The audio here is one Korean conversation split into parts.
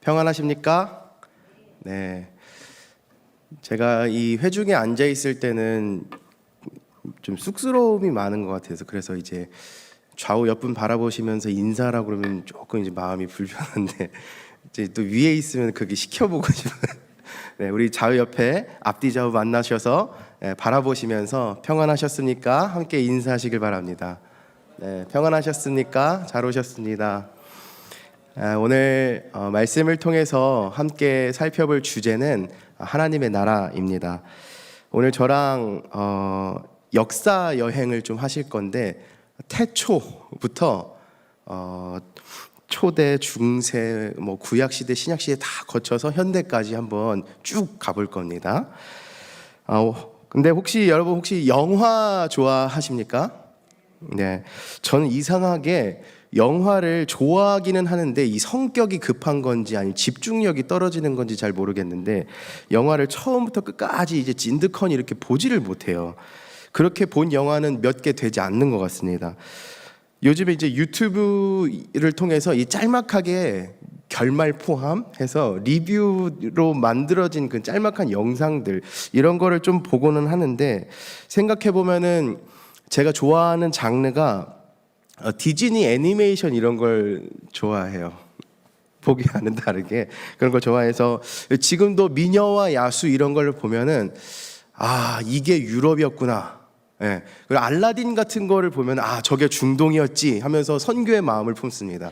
평안하십니까? 네. 제가 이 회중에 앉아 있을 때는 좀 쑥스러움이 많은 것 같아서 그래서 이제 좌우 옆분 바라보시면서 인사라고 그러면 조금 이제 마음이 불편한데 이제 또 위에 있으면 그게 시켜보고 싶어요. 네, 우리 좌우 옆에 앞뒤 좌우 만나셔서 바라보시면서 평안하셨습니까? 함께 인사하시길 바랍니다. 네, 평안하셨습니까? 잘 오셨습니다. 오늘 말씀을 통해서 함께 살펴볼 주제는 하나님의 나라입니다. 오늘 저랑 역사 여행을 좀 하실 건데 태초부터 초대, 중세, 구약 시대, 신약 시대 다 거쳐서 현대까지 한번 쭉 가볼 겁니다. 근데 여러분 혹시 영화 좋아하십니까? 네, 저는 이상하게 영화를 좋아하기는 하는데 이 성격이 급한 건지 아니면 집중력이 떨어지는 건지 잘 모르겠는데 영화를 처음부터 끝까지 이제 진드컨 이렇게 보지를 못해요. 그렇게 본 영화는 몇 개 되지 않는 것 같습니다. 요즘에 이제 유튜브를 통해서 이 짤막하게 결말 포함해서 리뷰로 만들어진 그 짤막한 영상들 이런 거를 좀 보고는 하는데 생각해 보면은 제가 좋아하는 장르가 디즈니 애니메이션 이런 걸 좋아해요. 보기와는 다르게 그런 걸 좋아해서 지금도 미녀와 야수 이런 걸 보면은 이게 유럽이었구나. 예. 그리고 알라딘 같은 거를 보면 저게 중동이었지 하면서 선교의 마음을 품습니다.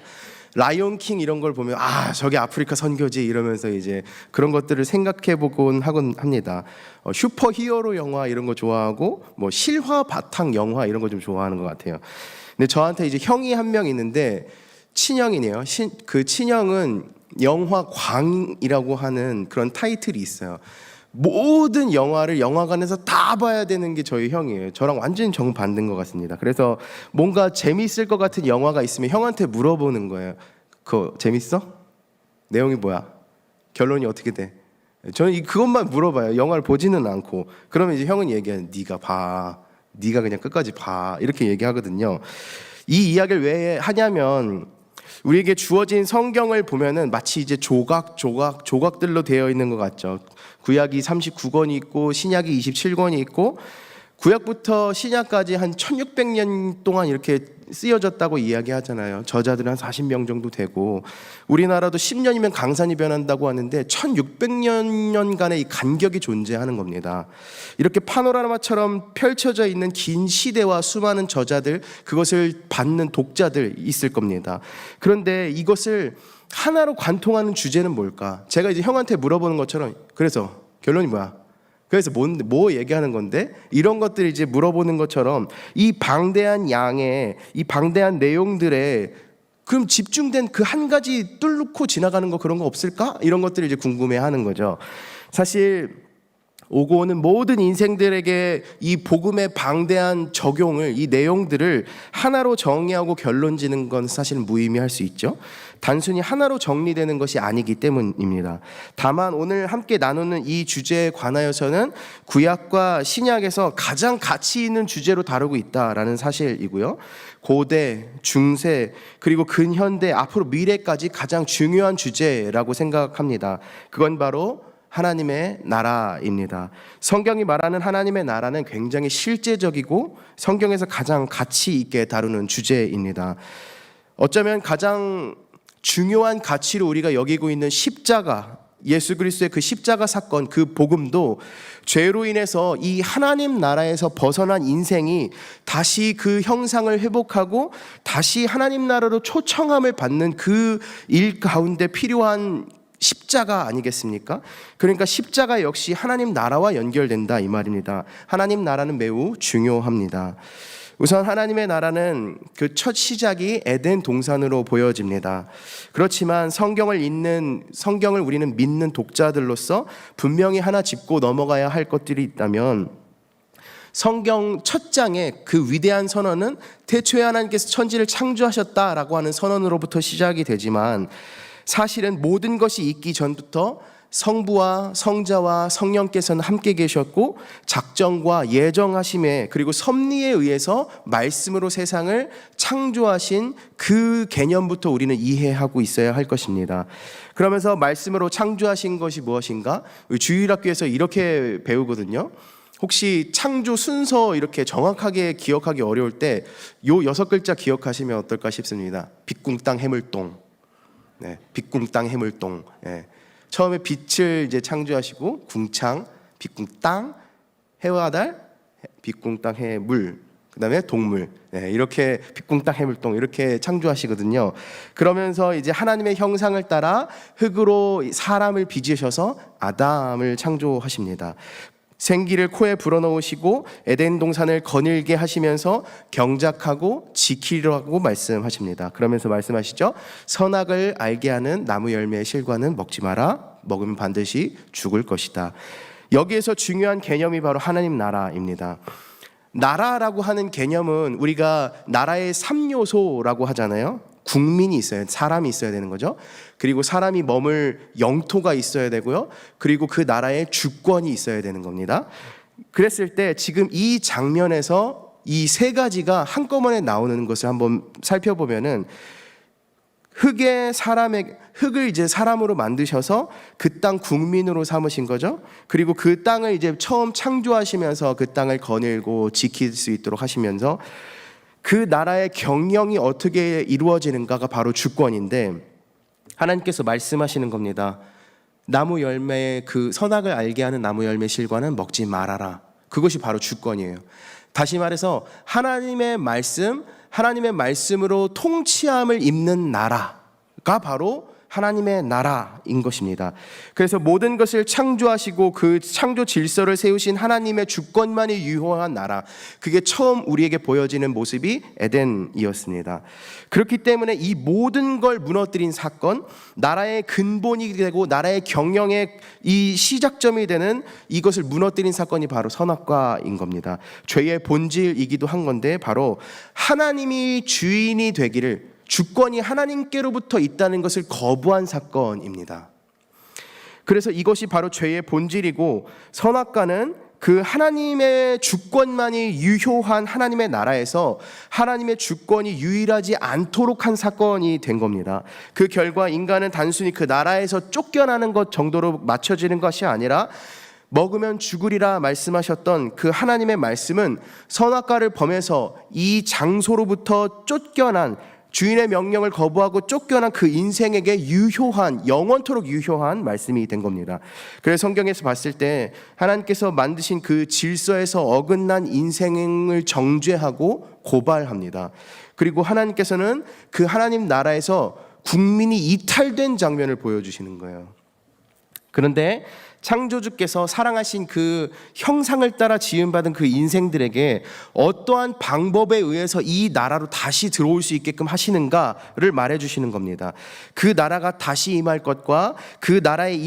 라이온 킹 이런 걸 보면 저게 아프리카 선교지 이러면서 이제 그런 것들을 생각해 보곤 하곤 합니다. 슈퍼 히어로 영화 이런 거 좋아하고 실화 바탕 영화 이런 거 좀 좋아하는 것 같아요. 근데 저한테 이제 형이 한 명 있는데 친형이네요. 그 친형은 영화광이라고 하는 그런 타이틀이 있어요. 모든 영화를 영화관에서 다 봐야 되는 게 저희 형이에요. 저랑 완전히 정반대인 것 같습니다. 그래서 뭔가 재밌을 것 같은 영화가 있으면 형한테 물어보는 거예요. 그거 재밌어? 내용이 뭐야? 결론이 어떻게 돼? 저는 그것만 물어봐요. 영화를 보지는 않고. 그러면 이제 형은 얘기해요. 네가 봐. 네가 그냥 끝까지 봐. 이렇게 얘기하거든요. 이 이야기를 왜 하냐면 우리에게 주어진 성경을 보면은 마치 이제 조각들로 되어 있는 것 같죠. 구약이 39권이 있고 신약이 27권이 있고 구약부터 신약까지 한 1600년 동안 이렇게 쓰여졌다고 이야기하잖아요. 저자들은 한 40명 정도 되고 우리나라도 10년이면 강산이 변한다고 하는데 1600년간의 이 간격이 존재하는 겁니다. 이렇게 파노라마처럼 펼쳐져 있는 긴 시대와 수많은 저자들, 그것을 받는 독자들 있을 겁니다. 그런데 이것을 하나로 관통하는 주제는 뭘까? 제가 이제 형한테 물어보는 것처럼 그래서 결론이 뭐야? 그래서 뭐 얘기하는 건데? 이런 것들을 이제 물어보는 것처럼 이 방대한 양의 이 방대한 내용들에 그럼 집중된 그 한 가지 뚫고 지나가는 거 그런 거 없을까? 이런 것들을 이제 궁금해하는 거죠. 사실 오고 오는 모든 인생들에게 이 복음의 방대한 적용을 이 내용들을 하나로 정의하고 결론 지는 건 사실 무의미할 수 있죠. 단순히 하나로 정리되는 것이 아니기 때문입니다. 다만 오늘 함께 나누는 이 주제에 관하여서는 구약과 신약에서 가장 가치 있는 주제로 다루고 있다라는 사실이고요. 고대, 중세, 그리고 근현대, 앞으로 미래까지 가장 중요한 주제라고 생각합니다. 그건 바로 하나님의 나라입니다. 성경이 말하는 하나님의 나라는 굉장히 실제적이고 성경에서 가장 가치 있게 다루는 주제입니다. 어쩌면 가장 중요한 가치로 우리가 여기고 있는 십자가, 예수 그리스도의 그 십자가 사건, 그 복음도 죄로 인해서 이 하나님 나라에서 벗어난 인생이 다시 그 형상을 회복하고 다시 하나님 나라로 초청함을 받는 그 일 가운데 필요한 십자가 아니겠습니까? 그러니까 십자가 역시 하나님 나라와 연결된다 이 말입니다. 하나님 나라는 매우 중요합니다. 우선 하나님의 나라는 그 첫 시작이 에덴 동산으로 보여집니다. 그렇지만 성경을 우리는 믿는 독자들로서 분명히 하나 짚고 넘어가야 할 것들이 있다면 성경 첫 장의 그 위대한 선언은 태초에 하나님께서 천지를 창조하셨다라고 하는 선언으로부터 시작이 되지만 사실은 모든 것이 있기 전부터 성부와 성자와 성령께서는 함께 계셨고 작정과 예정하심에 그리고 섭리에 의해서 말씀으로 세상을 창조하신 그 개념부터 우리는 이해하고 있어야 할 것입니다. 그러면서 말씀으로 창조하신 것이 무엇인가? 주일학교에서 이렇게 배우거든요. 혹시 창조 순서 이렇게 정확하게 기억하기 어려울 때 요 6글자 기억하시면 어떨까 싶습니다. 빛궁땅 해물동. 네, 빛궁땅 해물동. 네. 처음에 빛을 이제 창조하시고 궁창, 빛궁땅, 해와 달, 빛궁땅 해물, 그다음에 동물. 네, 이렇게 빛궁땅 해물동 이렇게 창조하시거든요. 그러면서 이제 하나님의 형상을 따라 흙으로 사람을 빚으셔서 아담을 창조하십니다. 생기를 코에 불어넣으시고 에덴 동산을 거닐게 하시면서 경작하고 지키라고 말씀하십니다. 그러면서 말씀하시죠. 선악을 알게 하는 나무 열매의 실과는 먹지 마라. 먹으면 반드시 죽을 것이다. 여기에서 중요한 개념이 바로 하나님 나라입니다. 나라라고 하는 개념은 우리가 나라의 3요소라고 하잖아요. 국민이 있어야, 사람이 있어야 되는 거죠. 그리고 사람이 머물 영토가 있어야 되고요. 그리고 그 나라의 주권이 있어야 되는 겁니다. 그랬을 때 지금 이 장면에서 이 세 가지가 한꺼번에 나오는 것을 한번 살펴보면은 흙을 이제 사람으로 만드셔서 그 땅 국민으로 삼으신 거죠. 그리고 그 땅을 이제 처음 창조하시면서 그 땅을 거닐고 지킬 수 있도록 하시면서 그 나라의 경영이 어떻게 이루어지는가가 바로 주권인데 하나님께서 말씀하시는 겁니다. 나무 열매의 그 선악을 알게 하는 나무 열매 실과는 먹지 말아라. 그것이 바로 주권이에요. 다시 말해서 하나님의 말씀으로 통치함을 입는 나라가 바로 하나님의 나라인 것입니다. 그래서 모든 것을 창조하시고 그 창조 질서를 세우신 하나님의 주권만이 유효한 나라, 그게 처음 우리에게 보여지는 모습이 에덴이었습니다. 그렇기 때문에 이 모든 걸 무너뜨린 사건, 나라의 근본이 되고 나라의 경영의 이 시작점이 되는 이것을 무너뜨린 사건이 바로 선악과인 겁니다. 죄의 본질이기도 한 건데 바로 하나님이 주인이 되기를, 주권이 하나님께로부터 있다는 것을 거부한 사건입니다. 그래서 이것이 바로 죄의 본질이고, 선악과는 그 하나님의 주권만이 유효한 하나님의 나라에서 하나님의 주권이 유일하지 않도록 한 사건이 된 겁니다. 그 결과 인간은 단순히 그 나라에서 쫓겨나는 것 정도로 맞춰지는 것이 아니라 먹으면 죽으리라 말씀하셨던 그 하나님의 말씀은 선악과를 범해서 이 장소로부터 쫓겨난, 주인의 명령을 거부하고 쫓겨난 그 인생에게 유효한, 영원토록 유효한 말씀이 된 겁니다. 그래서 성경에서 봤을 때 하나님께서 만드신 그 질서에서 어긋난 인생을 정죄하고 고발합니다. 그리고 하나님께서는 그 하나님 나라에서 국민이 이탈된 장면을 보여주시는 거예요. 그런데 창조주께서 사랑하신 그 형상을 따라 지음받은 그 인생들에게 어떠한 방법에 의해서 이 나라로 다시 들어올 수 있게끔 하시는가를 말해주시는 겁니다. 그 나라가 다시 임할 것과 그 나라의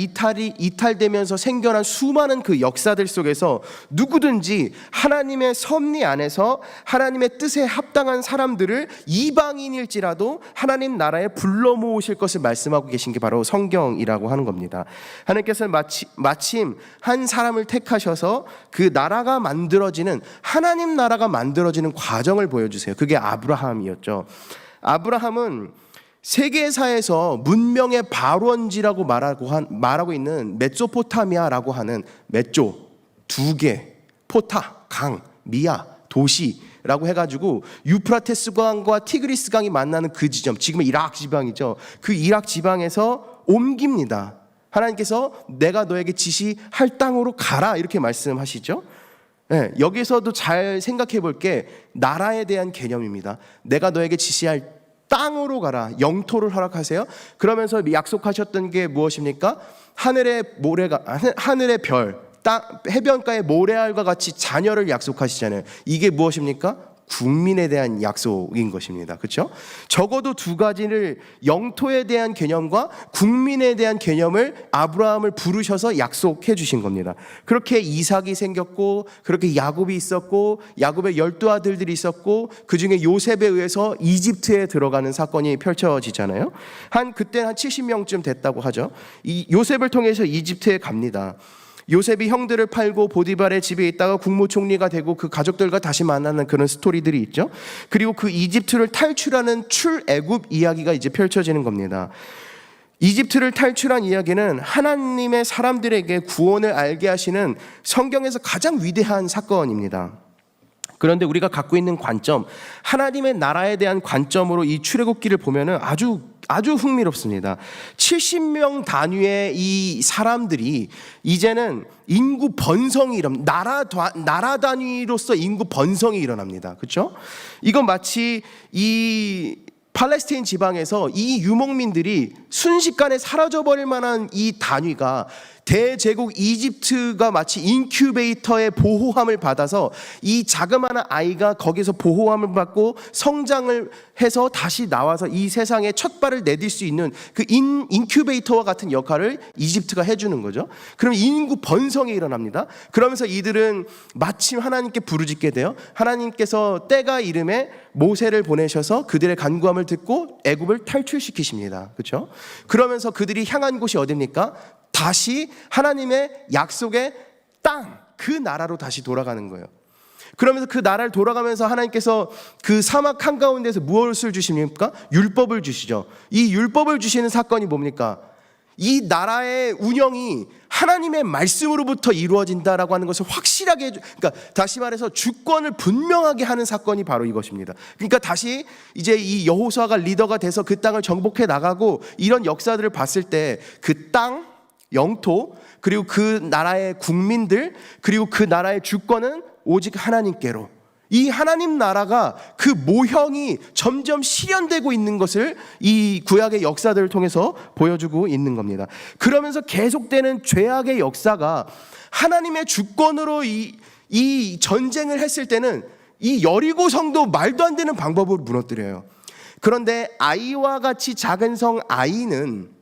이탈되면서 생겨난 수많은 그 역사들 속에서 누구든지 하나님의 섭리 안에서 하나님의 뜻에 합당한 사람들을 이방인일지라도 하나님 나라에 불러 모으실 것을 말씀하고 계신 게 바로 성경이라고 하는 겁니다. 하나님께서는 마침 한 사람을 택하셔서 그 나라가 만들어지는, 하나님 나라가 만들어지는 과정을 보여주세요. 그게 아브라함이었죠. 아브라함은 세계사에서 문명의 발원지라고 말하고 있는 메소포타미아라고 하는 메조, 2개, 포타, 강, 미아, 도시라고 해가지고 유프라테스 강과 티그리스 강이 만나는 그 지점, 지금은 이라크 지방이죠. 그 이라크 지방에서 옮깁니다. 하나님께서 내가 너에게 지시할 땅으로 가라 이렇게 말씀하시죠. 네, 여기서도 잘 생각해 볼 게 나라에 대한 개념입니다. 내가 너에게 지시할 땅으로 가라, 영토를 허락하세요. 그러면서 약속하셨던 게 무엇입니까? 하늘의 별, 해변가의 모래알과 같이 자녀를 약속하시잖아요. 이게 무엇입니까? 국민에 대한 약속인 것입니다. 그렇죠? 적어도 두 가지를 영토에 대한 개념과 국민에 대한 개념을 아브라함을 부르셔서 약속해 주신 겁니다. 그렇게 이삭이 생겼고 그렇게 야곱이 있었고 야곱의 12아들들이 있었고 그중에 요셉에 의해서 이집트에 들어가는 사건이 펼쳐지잖아요. 그때 한 70명쯤 됐다고 하죠. 이 요셉을 통해서 이집트에 갑니다. 요셉이 형들을 팔고 보디발의 집에 있다가 국무총리가 되고 그 가족들과 다시 만나는 그런 스토리들이 있죠. 그리고 그 이집트를 탈출하는 출애굽 이야기가 이제 펼쳐지는 겁니다. 이집트를 탈출한 이야기는 하나님의 사람들에게 구원을 알게 하시는 성경에서 가장 위대한 사건입니다. 그런데 우리가 갖고 있는 관점, 하나님의 나라에 대한 관점으로 이 출애굽기를 보면은 아주 흥미롭습니다. 70명 단위의 이 사람들이 이제는 인구 번성이 나라 단위로서 인구 번성이 일어납니다. 그렇죠? 이건 마치 이 팔레스타인 지방에서 이 유목민들이 순식간에 사라져버릴 만한 이 단위가 대제국 이집트가 마치 인큐베이터의 보호함을 받아서 이 자그마한 아이가 거기서 보호함을 받고 성장을 해서 다시 나와서 이 세상에 첫 발을 내딜 수 있는 그 인큐베이터와 같은 역할을 이집트가 해주는 거죠. 그럼 인구 번성이 일어납니다. 그러면서 이들은 마침 하나님께 부르짖게 돼요. 하나님께서 때가 이름에 모세를 보내셔서 그들의 간구함을 듣고 애굽을 탈출시키십니다. 그렇죠? 그러면서 그들이 향한 곳이 어디입니까? 다시 하나님의 약속의 땅, 그 나라로 다시 돌아가는 거예요. 그러면서 그 나라를 돌아가면서 하나님께서 그 사막 한가운데서 무엇을 주십니까? 율법을 주시죠. 이 율법을 주시는 사건이 뭡니까? 이 나라의 운영이 하나님의 말씀으로부터 이루어진다라고 하는 것을 확실하게 그러니까 다시 말해서 주권을 분명하게 하는 사건이 바로 이것입니다. 그러니까 다시 이제 이 여호수아가 리더가 돼서 그 땅을 정복해 나가고 이런 역사들을 봤을 때 그 땅, 영토, 그리고 그 나라의 국민들, 그리고 그 나라의 주권은 오직 하나님께로, 이 하나님 나라가 그 모형이 점점 실현되고 있는 것을 이 구약의 역사들을 통해서 보여주고 있는 겁니다. 그러면서 계속되는 죄악의 역사가 하나님의 주권으로 이 전쟁을 했을 때는 이 여리고 성도 말도 안 되는 방법으로 무너뜨려요. 그런데 아이와 같이 작은 성 아이는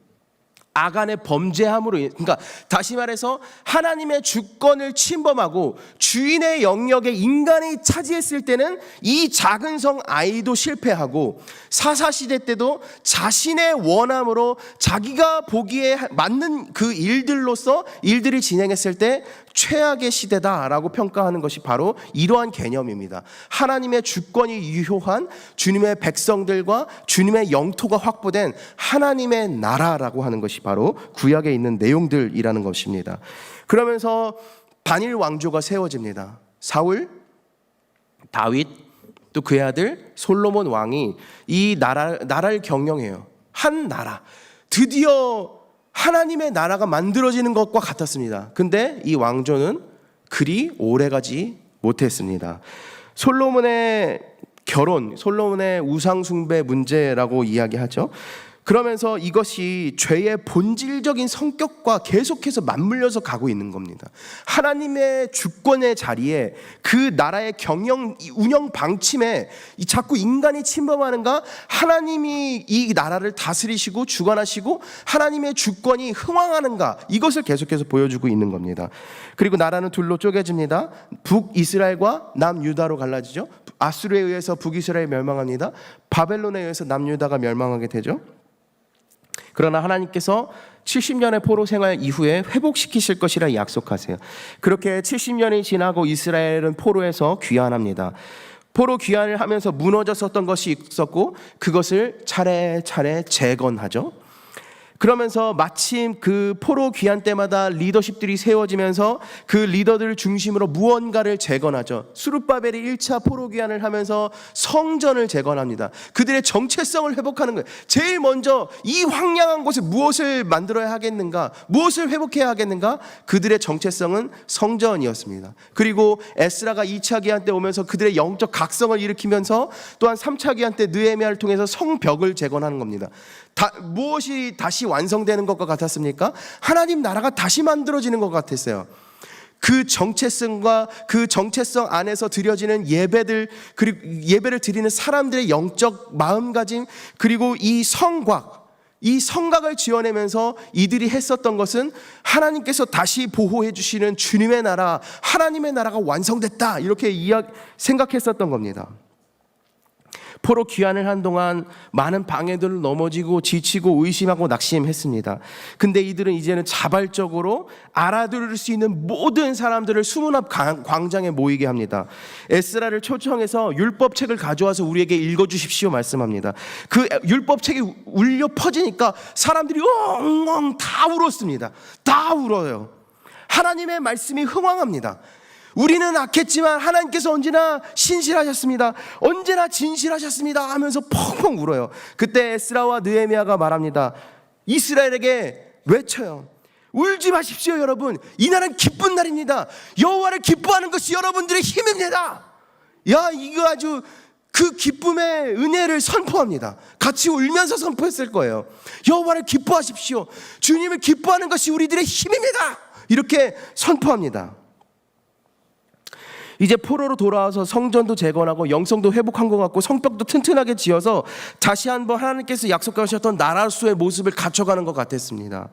아간의 범죄함으로, 그러니까 다시 말해서 하나님의 주권을 침범하고 주인의 영역에 인간이 차지했을 때는 이 작은 성 아이도 실패하고 사사시대 때도 자신의 원함으로 자기가 보기에 맞는 그 일들로서 일들이 진행했을 때 최악의 시대다라고 평가하는 것이 바로 이러한 개념입니다. 하나님의 주권이 유효한 주님의 백성들과 주님의 영토가 확보된 하나님의 나라라고 하는 것이 바로 구약에 있는 내용들이라는 것입니다. 그러면서 단일 왕조가 세워집니다. 사울, 다윗, 또 그의 아들 솔로몬 왕이 이 나라를 경영해요. 한 나라, 드디어 하나님의 나라가 만들어지는 것과 같았습니다. 근데 이 왕조는 그리 오래가지 못했습니다. 솔로몬의 결혼, 솔로몬의 우상숭배 문제라고 이야기하죠. 그러면서 이것이 죄의 본질적인 성격과 계속해서 맞물려서 가고 있는 겁니다. 하나님의 주권의 자리에 그 나라의 운영 방침에 자꾸 인간이 침범하는가, 하나님이 이 나라를 다스리시고 주관하시고 하나님의 주권이 흥왕하는가, 이것을 계속해서 보여주고 있는 겁니다. 그리고 나라는 둘로 쪼개집니다. 북이스라엘과 남유다로 갈라지죠. 아수르에 의해서 북이스라엘 멸망합니다. 바벨론에 의해서 남유다가 멸망하게 되죠. 그러나 하나님께서 70년의 포로 생활 이후에 회복시키실 것이라 약속하세요. 그렇게 70년이 지나고 이스라엘은 포로에서 귀환합니다. 포로 귀환을 하면서 무너졌었던 것이 있었고 그것을 차례차례 재건하죠. 그러면서 마침 그 포로 귀환 때마다 리더십들이 세워지면서 그 리더들 중심으로 무언가를 재건하죠. 스룹바벨이 1차 포로 귀환을 하면서 성전을 재건합니다. 그들의 정체성을 회복하는 거예요. 제일 먼저 이 황량한 곳에 무엇을 만들어야 하겠는가, 무엇을 회복해야 하겠는가, 그들의 정체성은 성전이었습니다. 그리고 에스라가 2차 귀환 때 오면서 그들의 영적 각성을 일으키면서 또한 3차 귀환 때 느헤미야를 통해서 성벽을 재건하는 겁니다. 무엇이 다시 완성되는 것과 같았습니까? 하나님 나라가 다시 만들어지는 것 같았어요. 그 정체성과 그 정체성 안에서 드려지는 예배들, 그리고 예배를 드리는 사람들의 영적 마음가짐, 그리고 이 성곽을 지어내면서 이들이 했었던 것은 하나님께서 다시 보호해 주시는 주님의 나라, 하나님의 나라가 완성됐다, 이렇게 생각했었던 겁니다. 포로 귀환을 한 동안 많은 방해들을 넘어지고 지치고 의심하고 낙심했습니다. 근데 이들은 이제는 자발적으로 알아들을 수 있는 모든 사람들을 수문 앞 광장에 모이게 합니다. 에스라를 초청해서 율법책을 가져와서 우리에게 읽어주십시오 말씀합니다. 그 율법책이 울려 퍼지니까 사람들이 엉엉 다 울었습니다. 다 울어요. 하나님의 말씀이 흥왕합니다. 우리는 악했지만 하나님께서 언제나 신실하셨습니다. 언제나 진실하셨습니다 하면서 펑펑 울어요. 그때 에스라와 느헤미야가 말합니다. 이스라엘에게 외쳐요. 울지 마십시오 여러분. 이 날은 기쁜 날입니다. 여호와를 기뻐하는 것이 여러분들의 힘입니다. 야, 이거 아주 그 기쁨의 은혜를 선포합니다. 같이 울면서 선포했을 거예요. 여호와를 기뻐하십시오. 주님을 기뻐하는 것이 우리들의 힘입니다. 이렇게 선포합니다. 이제 포로로 돌아와서 성전도 재건하고 영성도 회복한 것 같고 성벽도 튼튼하게 지어서 다시 한번 하나님께서 약속하셨던 나라로서의 모습을 갖춰가는 것 같았습니다.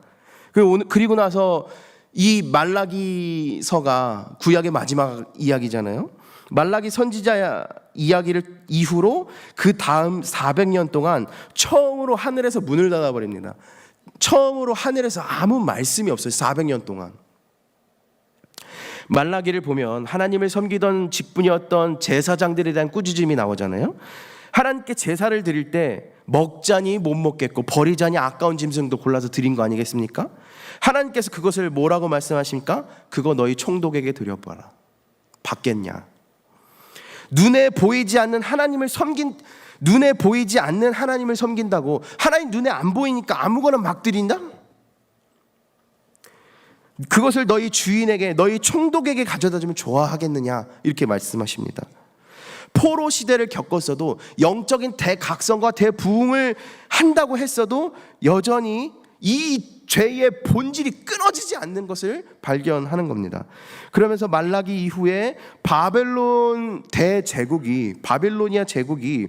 그리고 나서 이 말라기서가 구약의 마지막 이야기잖아요. 말라기 선지자 이야기를 이후로 그 다음 400년 동안 처음으로 하늘에서 문을 닫아버립니다. 처음으로 하늘에서 아무 말씀이 없어요. 400년 동안. 말라기를 보면 하나님을 섬기던 직분이었던 제사장들에 대한 꾸짖음이 나오잖아요. 하나님께 제사를 드릴 때 먹자니 못 먹겠고 버리자니 아까운 짐승도 골라서 드린 거 아니겠습니까? 하나님께서 그것을 뭐라고 말씀하십니까? 그거 너희 총독에게 드려봐라. 받겠냐? 눈에 보이지 않는 하나님을 섬긴다고 하나님 눈에 안 보이니까 아무거나 막 드린다? 그것을 너희 주인에게, 너희 총독에게 가져다 주면 좋아하겠느냐, 이렇게 말씀하십니다. 포로 시대를 겪었어도 영적인 대각성과 대부흥을 한다고 했어도 여전히 이 죄의 본질이 끊어지지 않는 것을 발견하는 겁니다. 그러면서 말라기 이후에 바벨로니아 제국이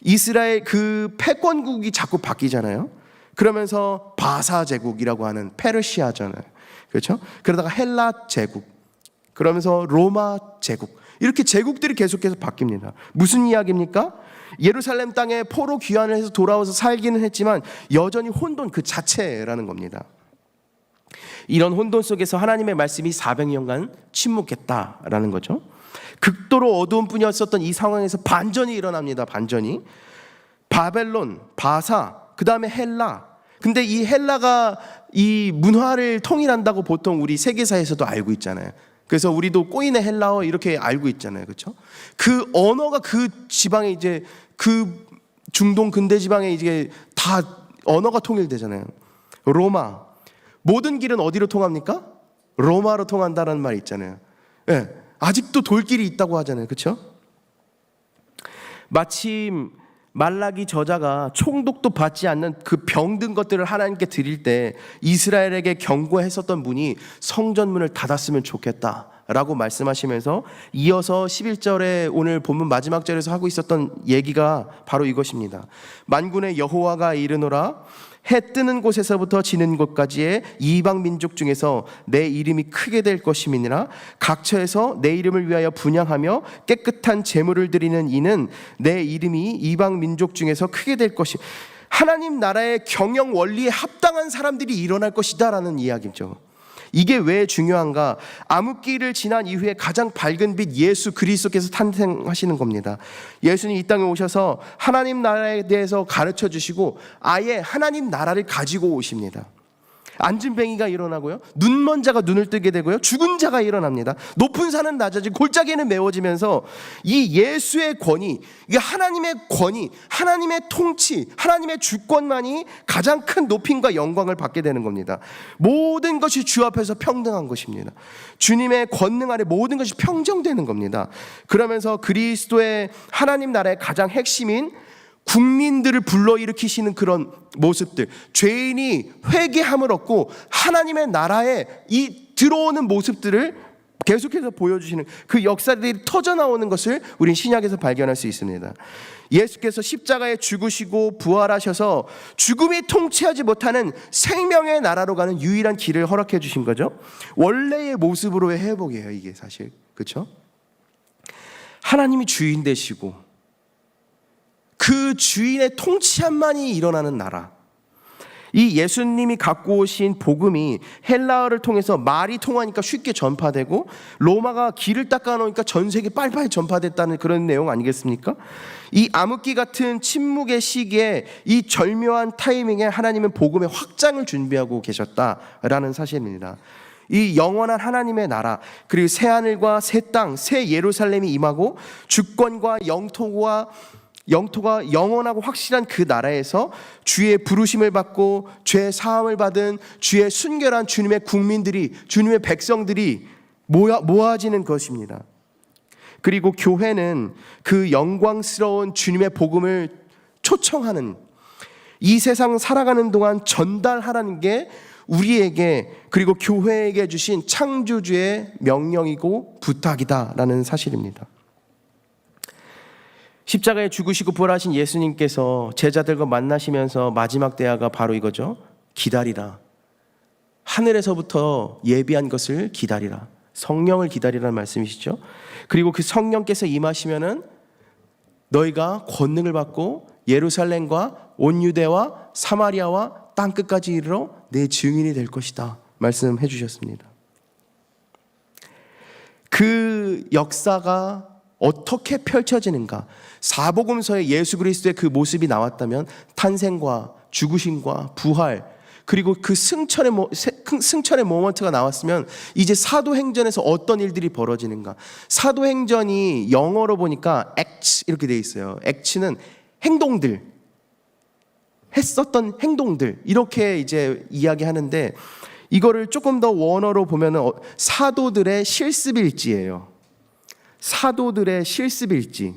이스라엘 그 패권국이 자꾸 바뀌잖아요. 그러면서 바사 제국이라고 하는 페르시아잖아요. 그렇죠? 그러다가 헬라 제국, 그러면서 로마 제국, 이렇게 제국들이 계속해서 바뀝니다. 무슨 이야기입니까? 예루살렘 땅에 포로 귀환을 해서 돌아와서 살기는 했지만 여전히 혼돈 그 자체라는 겁니다. 이런 혼돈 속에서 하나님의 말씀이 400년간 침묵했다라는 거죠. 극도로 어두운 뿐이었었던 이 상황에서 반전이 일어납니다. 반전이. 바벨론, 바사, 그 다음에 헬라. 근데 이 헬라가 이 문화를 통일한다고 보통 우리 세계사에서도 알고 있잖아요. 그래서 우리도 꼬이네 헬라어 이렇게 알고 있잖아요. 그렇죠? 그 언어가 그 지방에 이제 그 중동 근대 지방에 이제 다 언어가 통일되잖아요. 로마. 모든 길은 어디로 통합니까? 로마로 통한다라는 말이 있잖아요. 네. 아직도 돌길이 있다고 하잖아요. 그렇죠? 마침 말라기 저자가 총독도 받지 않는 그 병든 것들을 하나님께 드릴 때 이스라엘에게 경고했었던 분이 성전문을 닫았으면 좋겠다라고 말씀하시면서 이어서 11절에 오늘 본문 마지막 절에서 하고 있었던 얘기가 바로 이것입니다. 만군의 여호와가 이르노라 해 뜨는 곳에서부터 지는 곳까지의 이방 민족 중에서 내 이름이 크게 될 것임이니라. 각처에서 내 이름을 위하여 분향하며 깨끗한 제물을 드리는 이는 내 이름이 이방 민족 중에서 크게 될 것이. 하나님 나라의 경영 원리에 합당한 사람들이 일어날 것이다 라는 이야기죠. 이게 왜 중요한가? 암흑기를 지난 이후에 가장 밝은 빛 예수 그리스도께서 탄생하시는 겁니다. 예수님 이 땅에 오셔서 하나님 나라에 대해서 가르쳐 주시고 아예 하나님 나라를 가지고 오십니다. 안진뱅이가 일어나고요, 눈먼 자가 눈을 뜨게 되고요, 죽은 자가 일어납니다. 높은 산은 낮아지고 골짜기는 메워지면서 이 예수의 권위, 이게 하나님의 권위, 하나님의 통치, 하나님의 주권만이 가장 큰 높임과 영광을 받게 되는 겁니다. 모든 것이 주 앞에서 평등한 것입니다. 주님의 권능 아래 모든 것이 평정되는 겁니다. 그러면서 그리스도의 하나님 나라의 가장 핵심인 국민들을 불러일으키시는 그런 모습들, 죄인이 회개함을 얻고 하나님의 나라에 이 들어오는 모습들을 계속해서 보여주시는 그 역사들이 터져나오는 것을 우린 신약에서 발견할 수 있습니다. 예수께서 십자가에 죽으시고 부활하셔서 죽음이 통치하지 못하는 생명의 나라로 가는 유일한 길을 허락해 주신 거죠. 원래의 모습으로의 회복이에요, 이게 사실. 그렇죠? 하나님이 주인 되시고 그 주인의 통치함만이 일어나는 나라. 이 예수님이 갖고 오신 복음이 헬라어를 통해서 말이 통하니까 쉽게 전파되고 로마가 길을 닦아놓으니까 전 세계 빨리빨리 전파됐다는 그런 내용 아니겠습니까? 이 암흑기 같은 침묵의 시기에 이 절묘한 타이밍에 하나님은 복음의 확장을 준비하고 계셨다라는 사실입니다. 이 영원한 하나님의 나라, 그리고 새하늘과 새 땅, 새 예루살렘이 임하고 주권과 영토가 영원하고 확실한 그 나라에서 주의 부르심을 받고 죄 사함을 받은 주의 순결한 주님의 국민들이, 주님의 백성들이 모아지는 것입니다. 그리고 교회는 그 영광스러운 주님의 복음을 초청하는, 이 세상 살아가는 동안 전달하라는 게 우리에게 그리고 교회에게 주신 창조주의 명령이고 부탁이다라는 사실입니다. 십자가에 죽으시고 부활하신 예수님께서 제자들과 만나시면서 마지막 대화가 바로 이거죠. 기다리라. 하늘에서부터 예비한 것을 기다리라. 성령을 기다리라는 말씀이시죠. 그리고 그 성령께서 임하시면은 너희가 권능을 받고 예루살렘과 온 유대와 사마리아와 땅끝까지 이르러 내 증인이 될 것이다 말씀해 주셨습니다. 그 역사가 어떻게 펼쳐지는가? 사복음서에 예수 그리스도의 그 모습이 나왔다면 탄생과 죽으심과 부활, 그리고 그 승천의 모먼트가 나왔으면 이제 사도행전에서 어떤 일들이 벌어지는가? 사도행전이 영어로 보니까 acts 이렇게 돼 있어요. acts는 행동들, 했었던 행동들 이렇게 이제 이야기하는데, 이거를 조금 더 원어로 보면은 사도들의 실습일지예요. 사도들의 실습일지.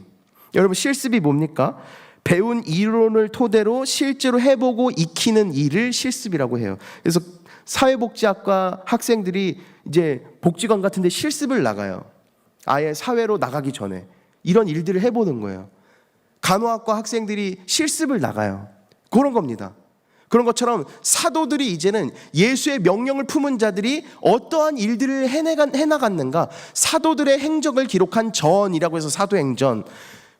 여러분, 실습이 뭡니까? 배운 이론을 토대로 실제로 해보고 익히는 일을 실습이라고 해요. 그래서 사회복지학과 학생들이 이제 복지관 같은 데 실습을 나가요. 아예 사회로 나가기 전에 이런 일들을 해보는 거예요. 간호학과 학생들이 실습을 나가요. 그런 겁니다. 그런 것처럼 사도들이 이제는 예수의 명령을 품은 자들이 어떠한 일들을 해나갔는가, 사도들의 행적을 기록한 전이라고 해서 사도행전.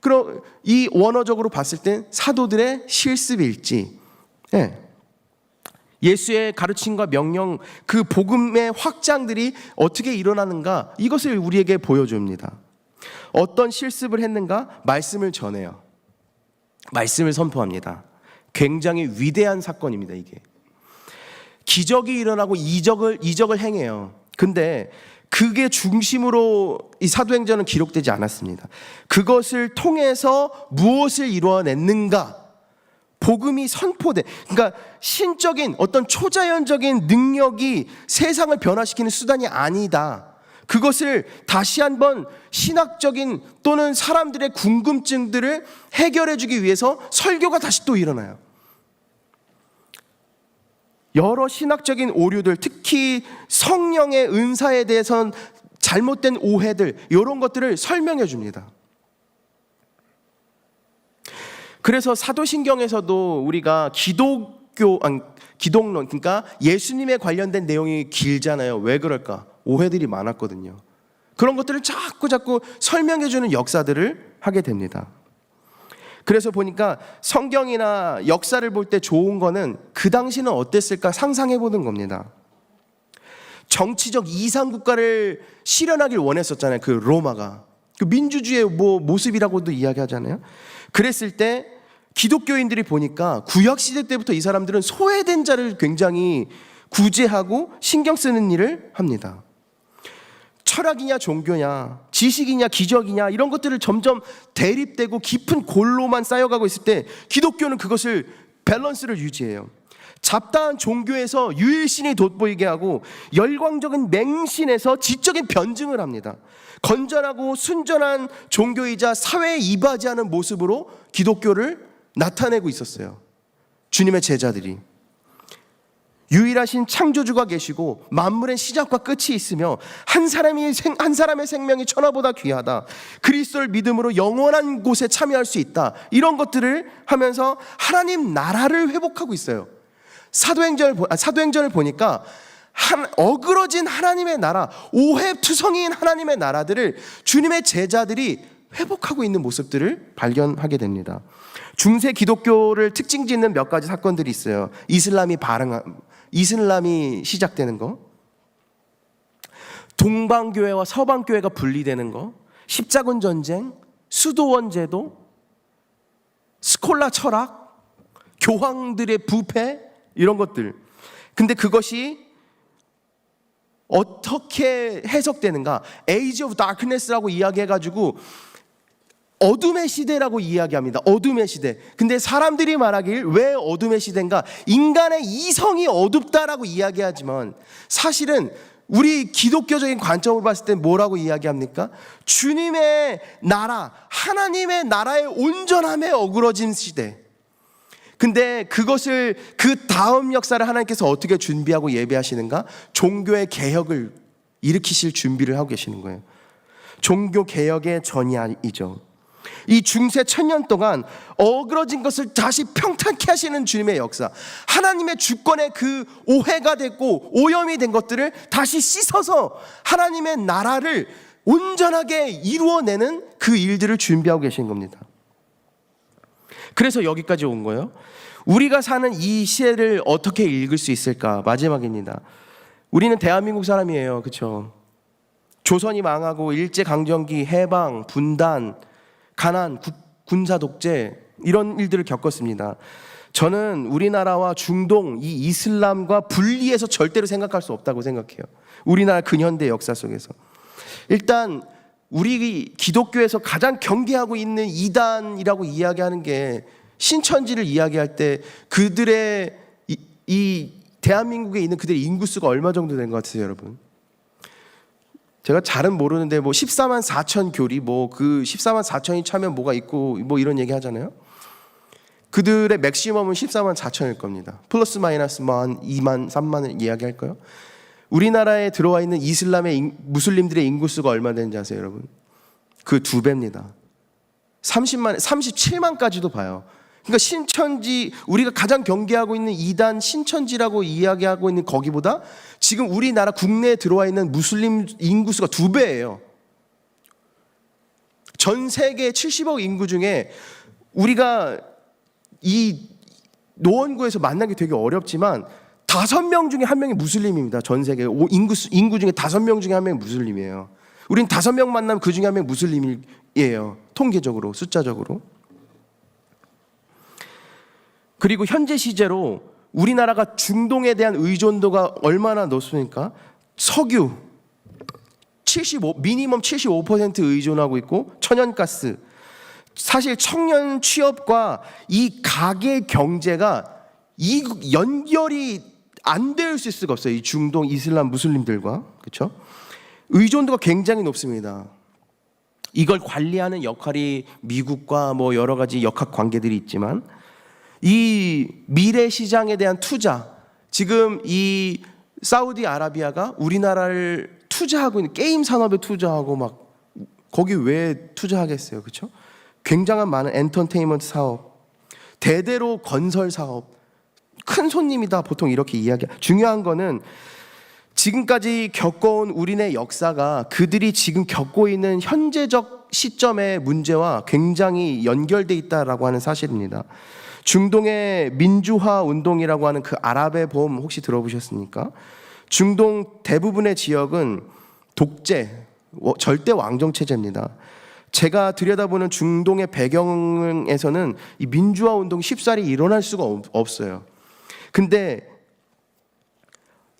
그럼 이 원어적으로 봤을 땐 사도들의 실습일지, 예수의 가르침과 명령, 그 복음의 확장들이 어떻게 일어나는가, 이것을 우리에게 보여줍니다. 어떤 실습을 했는가? 말씀을 전해요. 말씀을 선포합니다. 굉장히 위대한 사건입니다. 이게 기적이 일어나고 이적을 행해요. 근데 그게 중심으로 이 사도행전은 기록되지 않았습니다. 그것을 통해서 무엇을 이루어냈는가? 복음이 선포돼. 그러니까 신적인 어떤 초자연적인 능력이 세상을 변화시키는 수단이 아니다. 그것을 다시 한번 신학적인 또는 사람들의 궁금증들을 해결해 주기 위해서 설교가 다시 또 일어나요. 여러 신학적인 오류들, 특히 성령의 은사에 대해서는 잘못된 오해들, 이런 것들을 설명해 줍니다. 그래서 사도신경에서도 우리가 기독론, 그러니까 예수님에 관련된 내용이 길잖아요. 왜 그럴까? 오해들이 많았거든요. 그런 것들을 자꾸 설명해 주는 역사들을 하게 됩니다. 그래서 보니까 성경이나 역사를 볼 때 좋은 거는 그 당시는 어땠을까 상상해 보는 겁니다. 정치적 이상국가를 실현하길 원했었잖아요. 그 로마가. 그 민주주의의 모습이라고도 이야기하잖아요. 그랬을 때 기독교인들이 보니까 구약시대 때부터 이 사람들은 소외된 자를 굉장히 구제하고 신경 쓰는 일을 합니다. 철학이냐 종교냐 지식이냐 기적이냐 이런 것들을 점점 대립되고 깊은 골로만 쌓여가고 있을 때 기독교는 그것을 밸런스를 유지해요. 잡다한 종교에서 유일신이 돋보이게 하고 열광적인 맹신에서 지적인 변증을 합니다. 건전하고 순전한 종교이자 사회에 이바지하는 모습으로 기독교를 나타내고 있었어요. 주님의 제자들이. 유일하신 창조주가 계시고 만물의 시작과 끝이 있으며 한 사람의 생명이 천하보다 귀하다. 그리스도를 믿음으로 영원한 곳에 참여할 수 있다. 이런 것들을 하면서 하나님 나라를 회복하고 있어요. 사도행전을 보니까 어그러진 하나님의 나라, 오해투성이인 하나님의 나라들을 주님의 제자들이 회복하고 있는 모습들을 발견하게 됩니다. 중세 기독교를 특징 짓는 몇 가지 사건들이 있어요. 이슬람이 시작되는 거, 동방교회와 서방교회가 분리되는 거, 십자군 전쟁, 수도원 제도, 스콜라 철학, 교황들의 부패, 이런 것들. 근데 그것이 어떻게 해석되는가? Age of Darkness라고 이야기해가지고 어둠의 시대라고 이야기합니다. 어둠의 시대. 근데 사람들이 말하길 왜 어둠의 시대인가? 인간의 이성이 어둡다라고 이야기하지만 사실은 우리 기독교적인 관점으로 봤을 때 뭐라고 이야기합니까? 주님의 나라, 하나님의 나라의 온전함에 어그러진 시대. 근데 그것을 그 다음 역사를 하나님께서 어떻게 준비하고 예배하시는가? 종교의 개혁을 일으키실 준비를 하고 계시는 거예요. 종교 개혁의 전야이죠. 이 중세 1000년 동안 어그러진 것을 다시 평탄케 하시는 주님의 역사, 하나님의 주권의 그 오해가 됐고 오염이 된 것들을 다시 씻어서 하나님의 나라를 온전하게 이루어내는 그 일들을 준비하고 계신 겁니다. 그래서 여기까지 온 거예요. 우리가 사는 이 시대를 어떻게 읽을 수 있을까? 마지막입니다. 우리는 대한민국 사람이에요. 그렇죠? 조선이 망하고 일제강점기, 해방, 분단, 가난, 군사 독재, 이런 일들을 겪었습니다. 저는 우리나라와 중동, 이 이슬람과 분리해서 절대로 생각할 수 없다고 생각해요. 우리나라 근현대 역사 속에서. 일단 우리 기독교에서 가장 경계하고 있는 이단이라고 이야기하는 게, 신천지를 이야기할 때 그들의 이 대한민국에 있는 그들의 인구수가 얼마 정도 된 것 같으세요, 여러분? 제가 잘은 모르는데 14만 4천 교리, 그 14만 4천이 차면 뭐가 있고 이런 얘기 하잖아요. 그들의 맥시멈은 14만 4천일 겁니다. 플러스 마이너스 2만, 3만을 이야기할까요? 우리나라에 들어와 있는 이슬람의 무슬림들의 인구수가 얼마 되는지 아세요, 여러분? 그 2배입니다. 37만까지도 봐요. 그러니까 신천지, 우리가 가장 경계하고 있는 이단 신천지라고 이야기하고 있는 거기보다 지금 우리나라 국내에 들어와 있는 무슬림 인구수가 2배예요. 전 세계 70억 인구 중에 우리가 이 노원구에서 만나기 되게 어렵지만 5명 중에 1명이 무슬림입니다. 전 세계 인구 중에 5명 중에 1명이 무슬림이에요. 우린 5명 만나면 그 중에 1명 무슬림이에요. 통계적으로, 숫자적으로. 그리고 현재 시제로 우리나라가 중동에 대한 의존도가 얼마나 높습니까? 석유 미니멈 75% 의존하고 있고, 천연가스. 사실 청년 취업과 이 가계 경제가 이 연결이 안 될 수가 없어요. 이 중동 이슬람 무슬림들과. 그렇죠? 의존도가 굉장히 높습니다. 이걸 관리하는 역할이 미국과 여러 가지 역학 관계들이 있지만, 이 미래 시장에 대한 투자, 지금 이 사우디아라비아가 우리나라를 투자하고 있는, 게임 산업에 투자하고 거기 왜 투자하겠어요? 그렇죠? 굉장한 많은 엔터테인먼트 사업, 대대로 건설 사업, 큰 손님이다, 보통 이렇게 중요한 거는 지금까지 겪어온 우리네 역사가 그들이 지금 겪고 있는 현재적 시점의 문제와 굉장히 연결돼 있다라고 하는 사실입니다. 중동의 민주화 운동이라고 하는 그 아랍의 봄 혹시 들어보셨습니까? 중동 대부분의 지역은 독재, 절대 왕정 체제입니다. 제가 들여다보는 중동의 배경에서는 이 민주화 운동이 쉽사리 일어날 수가 없어요. 근데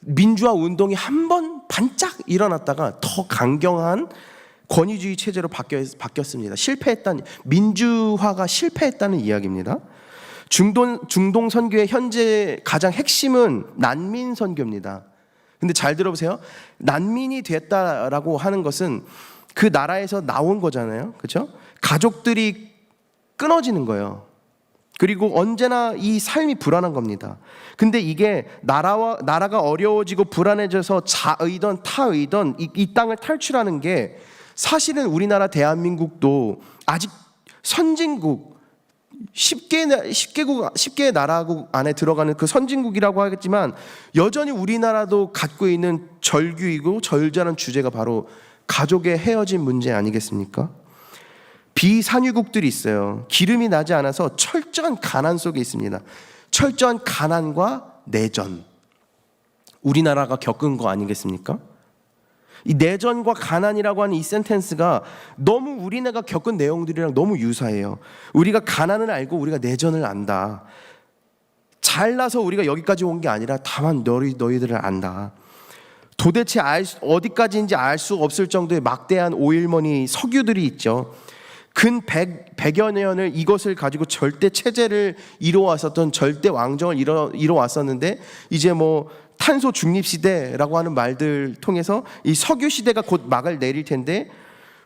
민주화 운동이 한 번 반짝 일어났다가 더 강경한 권위주의 체제로 바뀌었습니다. 민주화가 실패했다는 이야기입니다. 중동 선교의 현재 가장 핵심은 난민 선교입니다. 근데 잘 들어보세요. 난민이 됐다라고 하는 것은 그 나라에서 나온 거잖아요. 그렇죠? 가족들이 끊어지는 거예요. 그리고 언제나 이 삶이 불안한 겁니다. 근데 이게 나라가 어려워지고 불안해져서 자의던 타의던 이 땅을 탈출하는 게 사실은 우리나라 대한민국도 아직 선진국 10개의 나라국 안에 들어가는 그 선진국이라고 하겠지만 여전히 우리나라도 갖고 있는 절규이고 절절한 주제가 바로 가족의 헤어짐 문제 아니겠습니까? 비산유국들이 있어요. 기름이 나지 않아서 철저한 가난 속에 있습니다. 철저한 가난과 내전. 우리나라가 겪은 거 아니겠습니까? 이 내전과 가난이라고 하는 이 센텐스가 너무 우리나라가 겪은 내용들이랑 너무 유사해요. 우리가 가난을 알고 우리가 내전을 안다. 잘나서 우리가 여기까지 온 게 아니라 다만 너희들을 안다. 도대체 어디까지인지 알 수 없을 정도의 막대한 오일머니 석유들이 있죠. 근 100여 년을 이것을 가지고 절대 체제를 이뤄왔었던 절대 왕정을 이뤄왔었는데 이제 뭐 탄소 중립 시대라고 하는 말들 통해서 이 석유 시대가 곧 막을 내릴 텐데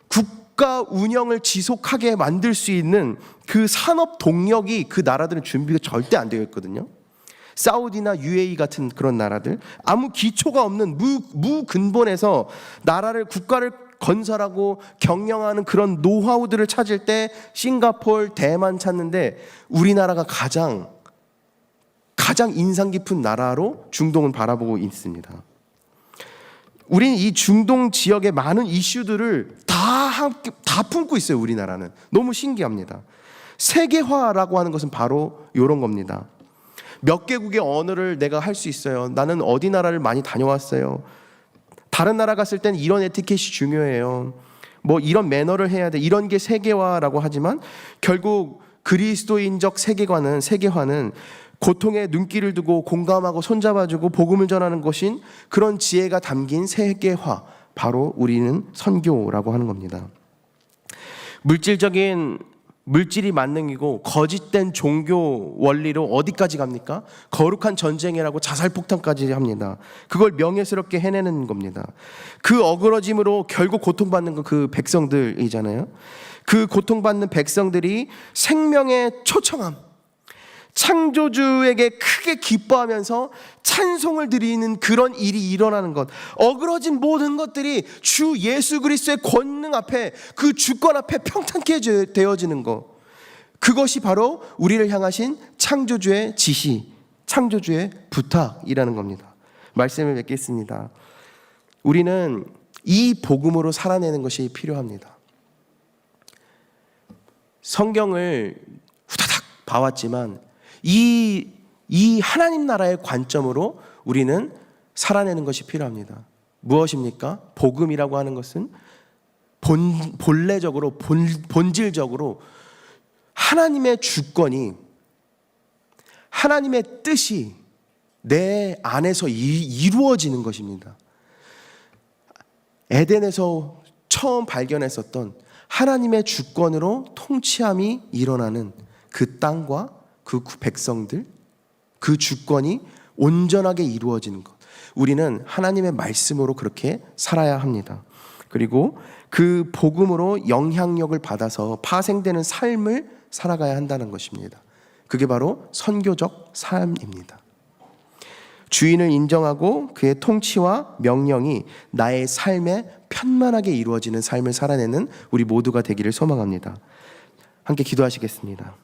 국가 운영을 지속하게 만들 수 있는 그 산업 동력이 그 나라들은 준비가 절대 안 되어 있거든요. 사우디나 UAE 같은 그런 나라들, 아무 기초가 없는 무근본에서 국가를 건설하고 경영하는 그런 노하우들을 찾을 때 싱가포르, 대만 찾는데 우리나라가 가장 인상 깊은 나라로 중동을 바라보고 있습니다. 우리는 이 중동 지역의 많은 이슈들을 다 품고 있어요. 우리나라는 너무 신기합니다. 세계화라고 하는 것은 바로 이런 겁니다. 몇 개국의 언어를 내가 할 수 있어요. 나는 어디 나라를 많이 다녀왔어요. 다른 나라 갔을 땐 이런 에티켓이 중요해요. 뭐 이런 매너를 해야 돼. 이런 게 세계화라고 하지만 결국 그리스도인적 세계화는 고통에 눈길을 두고 공감하고 손잡아주고 복음을 전하는 것인 그런 지혜가 담긴 세계화, 바로 우리는 선교라고 하는 겁니다. 물질이 만능이고 거짓된 종교 원리로 어디까지 갑니까? 거룩한 전쟁이라고 자살폭탄까지 합니다. 그걸 명예스럽게 해내는 겁니다. 그 어그러짐으로 결국 고통받는 건 그 백성들이잖아요. 그 고통받는 백성들이 생명의 초청함, 창조주에게 크게 기뻐하면서 찬송을 드리는 그런 일이 일어나는 것, 어그러진 모든 것들이 주 예수 그리스도의 권능 앞에, 그 주권 앞에 평탄케 되어지는 것, 그것이 바로 우리를 향하신 창조주의 지시, 창조주의 부탁이라는 겁니다. 말씀을 맺겠습니다. 우리는 이 복음으로 살아내는 것이 필요합니다. 성경을 후다닥 봐왔지만 이 하나님 나라의 관점으로 우리는 살아내는 것이 필요합니다. 무엇입니까? 복음이라고 하는 것은 본래적으로 본질적으로 하나님의 주권이, 하나님의 뜻이 내 안에서 이루어지는 것입니다. 에덴에서 처음 발견했었던 하나님의 주권으로 통치함이 일어나는 그 땅과 그 백성들, 그 주권이 온전하게 이루어지는 것, 우리는 하나님의 말씀으로 그렇게 살아야 합니다. 그리고 그 복음으로 영향력을 받아서 파생되는 삶을 살아가야 한다는 것입니다. 그게 바로 선교적 삶입니다. 주인을 인정하고 그의 통치와 명령이 나의 삶에 편만하게 이루어지는 삶을 살아내는 우리 모두가 되기를 소망합니다. 함께 기도하시겠습니다.